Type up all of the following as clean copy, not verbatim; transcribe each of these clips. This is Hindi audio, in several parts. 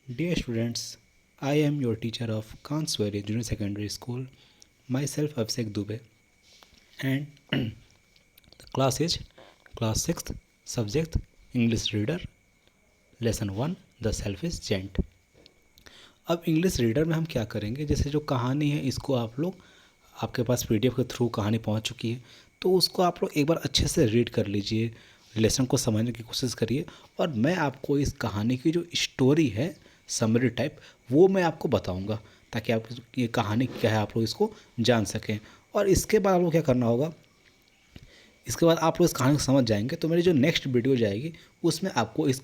Dear students, I am your teacher of Kanswari Junior Secondary School, myself Abhishek Dubey, and the class is class 6th, subject English Reader, lesson 1 The Selfish Gent। अब इंग्लिश रीडर में हम क्या करेंगे, जैसे जो कहानी है इसको आप लोग, आपके पास पीडीएफ के थ्रू कहानी पहुंच चुकी है, तो उसको आप लोग एक बार अच्छे से रीड कर लीजिए, लेसन को समझने की कोशिश करिए। और मैं आपको इस कहानी की जो स्टोरी है समरी टाइप, वो मैं आपको बताऊंगा ताकि आप ये कहानी क्या है आप लोग इसको जान सकें। और इसके बाद आप लोग क्या करना होगा, इसके बाद आप लोग इस कहानी को समझ जाएंगे तो मेरी जो नेक्स्ट वीडियो जाएगी उसमें आपको इस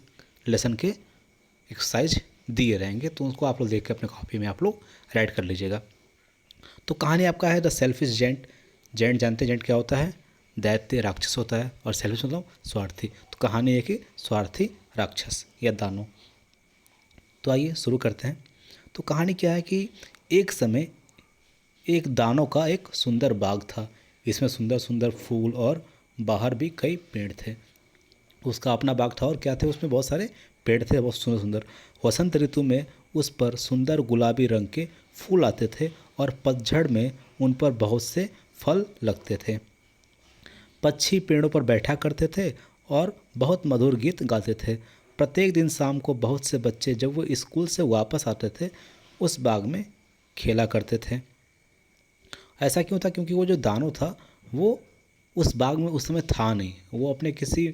लेसन के एक्सरसाइज दिए रहेंगे, तो उसको आप लोग देख के अपने कॉपी में आप लोग राइट कर लीजिएगा। तो कहानी आपका है द सेल्फिश जेंट। जेंट जानते हैं जेंट क्या होता है, दैत्य राक्षस होता है, और सेल्फिश मतलब स्वार्थी। तो कहानी है कि स्वार्थी राक्षस या दानव। तो आइए शुरू करते हैं। तो कहानी क्या है कि एक समय एक दानव का एक सुंदर बाग था। इसमें सुंदर सुंदर फूल और बाहर भी कई पेड़ थे। उसका अपना बाग था और क्या थे, उसमें बहुत सारे पेड़ थे, बहुत सुंदर सुंदर। वसंत ऋतु में उस पर सुंदर गुलाबी रंग के फूल आते थे और पतझड़ में उन पर बहुत से फल लगते थे। पक्षी पेड़ों पर बैठा करते थे और बहुत मधुर गीत गाते थे। प्रत्येक दिन शाम को बहुत से बच्चे जब वो स्कूल से वापस आते थे उस बाग में खेला करते थे। ऐसा क्यों था, क्योंकि वो जो दानव था वो उस बाग में उस समय था नहीं, वो अपने किसी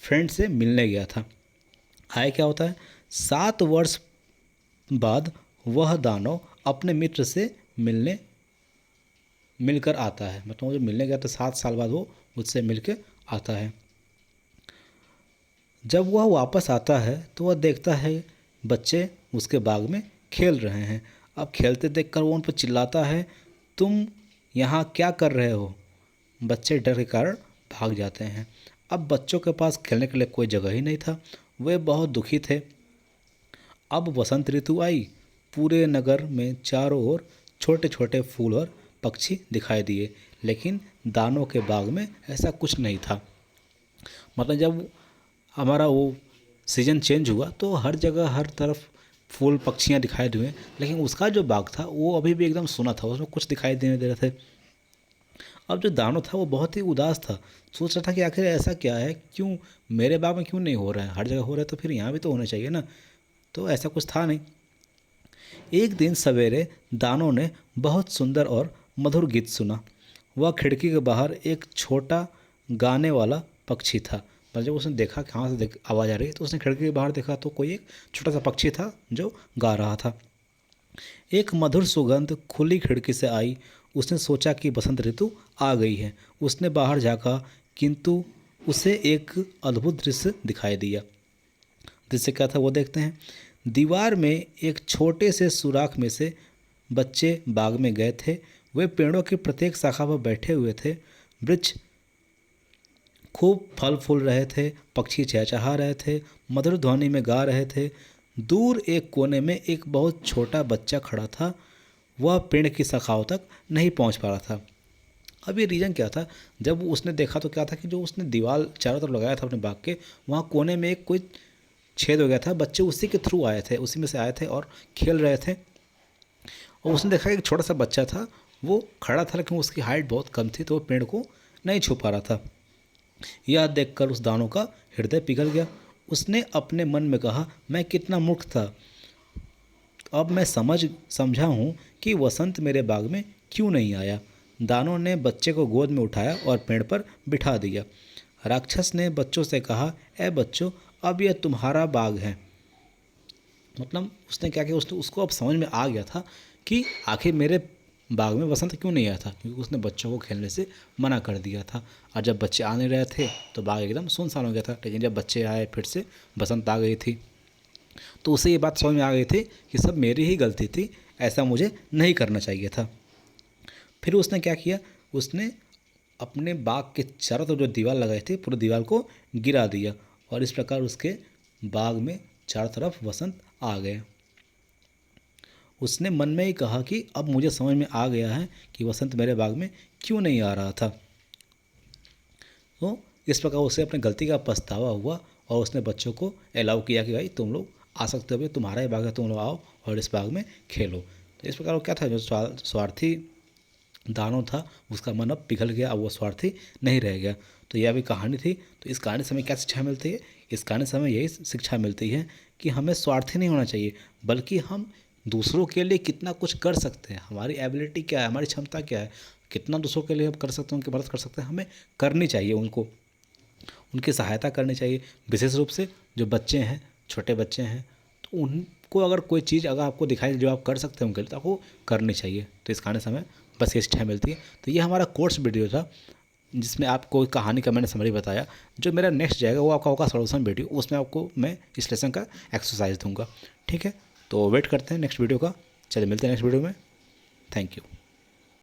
फ्रेंड से मिलने गया था। आए क्या होता है, 7 वर्ष बाद वह दानव अपने मित्र से मिलकर आता है। मतलब वो जो मिलने गया था 7 साल बाद वो उससे मिलके आता है। जब वह वापस आता है तो वह देखता है बच्चे उसके बाग में खेल रहे हैं। अब खेलते देखकर वो उन पर चिल्लाता है, तुम यहाँ क्या कर रहे हो। बच्चे डर के कारण भाग जाते हैं। अब बच्चों के पास खेलने के लिए कोई जगह ही नहीं था। वे बहुत दुखी थे। अब वसंत ऋतु आई। पूरे नगर में चारों ओर छोटे छोटे फूल और पक्षी दिखाई दिए, लेकिन दानों के बाग में ऐसा कुछ नहीं था। मतलब जब हमारा वो सीज़न चेंज हुआ तो हर जगह हर तरफ फूल पक्षियाँ दिखाई दिए, लेकिन उसका जो बाग था वो अभी भी एकदम सूना था, उसमें कुछ दिखाई देने दे रहे थे। अब जो दानव था वो बहुत ही उदास था। सोच रहा था कि आखिर ऐसा क्या है, क्यों मेरे बाग में क्यों नहीं हो रहा है, हर जगह हो रहा है तो फिर यहाँ भी तो होना चाहिए ना। तो ऐसा कुछ था नहीं। एक दिन सवेरे दानव ने बहुत सुंदर और मधुर गीत सुना। वह खिड़की के बाहर एक छोटा गाने वाला पक्षी था। पर जब उसने देखा कहाँ से आवाज़ आ रही है, तो उसने खिड़की के बाहर देखा तो कोई एक छोटा सा पक्षी था जो गा रहा था। एक मधुर सुगंध खुली खिड़की से आई। उसने सोचा कि बसंत ऋतु आ गई है। उसने बाहर झाँका, किंतु उसे एक अद्भुत दृश्य दिखाई दिया। दृश्य क्या था वो देखते हैं। दीवार में एक छोटे से सुराख में से बच्चे बाग में गए थे। वे पेड़ों की प्रत्येक शाखा पर बैठे हुए थे। वृक्ष खूब फल फूल रहे थे, पक्षी चहचहा रहे थे, मधुर ध्वनि में गा रहे थे। दूर एक कोने में एक बहुत छोटा बच्चा खड़ा था। वह पेड़ की शाखाओं तक नहीं पहुंच पा रहा था। अब ये रीज़न क्या था, जब उसने देखा तो क्या था कि जो उसने दीवार चारों तरफ लगाया था अपने बाग के, वहाँ कोने में एक कोई छेद हो गया था। बच्चे उसी के थ्रू आए थे, उसी में से आए थे और खेल रहे थे। और उसने देखा कि एक छोटा सा बच्चा था, वो खड़ा था लेकिन उसकी हाइट बहुत कम थी, तो वो पेड़ को नहीं छू पा रहा था। यह देखकर उस दानव का हृदय पिघल गया। उसने अपने मन में कहा, मैं कितना मूर्ख था। अब मैं समझा हूँ कि वसंत मेरे बाग में क्यों नहीं आया। दानव ने बच्चे को गोद में उठाया और पेड़ पर बिठा दिया। राक्षस ने बच्चों से कहा, ए बच्चों, अब यह तुम्हारा बाग है। मतलब उसने क्या किया, उसने उसको अब समझ में आ गया था कि आखिर मेरे बाग में बसंत क्यों नहीं आया था, क्योंकि उसने बच्चों को खेलने से मना कर दिया था। और जब बच्चे आ नहीं रहे थे तो बाग एकदम सुनसान हो गया था, लेकिन जब बच्चे आए फिर से बसंत आ गई थी। तो उसे ये बात समझ में आ गई थी कि सब मेरी ही गलती थी, ऐसा मुझे नहीं करना चाहिए था। फिर उसने क्या किया, उसने अपने बाग के चारों तरफ जो दीवार लगाई थी पूरी दीवार को गिरा दिया, और इस प्रकार उसके बाग में चारों तरफ वसंत आ गए। उसने मन में ही कहा कि अब मुझे समझ में आ गया है कि वसंत मेरे बाग में क्यों नहीं आ रहा था। तो इस प्रकार उसे अपनी गलती का पछतावा हुआ और उसने बच्चों को अलाउ किया कि भाई तुम लोग आ सकते हो, भाई तुम्हारा ही बाग है, तुम लोग आओ और इस बाग में खेलो। तो इस प्रकार वो क्या था, जो स्वार्थी दानव था उसका मन अब पिघल गया, अब वो स्वार्थी नहीं रह गया। तो यह भी कहानी थी। तो इस कहानी से हमें क्या शिक्षा मिलती है? इस कहानी से हमें यही शिक्षा मिलती है कि हमें स्वार्थी नहीं होना चाहिए, बल्कि हम दूसरों के लिए कितना कुछ कर सकते हैं, हमारी एबिलिटी क्या है, हमारी क्षमता क्या है, कितना दूसरों के लिए हम कर सकते हैं, उनकी मदद कर सकते हैं, हमें करनी चाहिए, उनको उनकी सहायता करनी चाहिए। विशेष रूप से जो बच्चे हैं, छोटे बच्चे हैं, तो उनको अगर कोई चीज़ अगर आपको दिखाई जो आप कर सकते हैं उनके लिए, तो आपको करनी चाहिए। तो इस कहानी से हमें बस ये शिक्षा मिलती है। तो ये हमारा कोर्स वीडियो था जिसमें आपको कहानी का मैंने समरी बताया। जो मेरा नेक्स्ट जाएगा वो आपका होगा सॉल्यूशन वीडियो, उसमें आपको मैं इस लेसन का एक्सरसाइज दूंगा। ठीक है, तो वेट करते हैं नेक्स्ट वीडियो का। चलिए मिलते हैं नेक्स्ट वीडियो में। Thank you.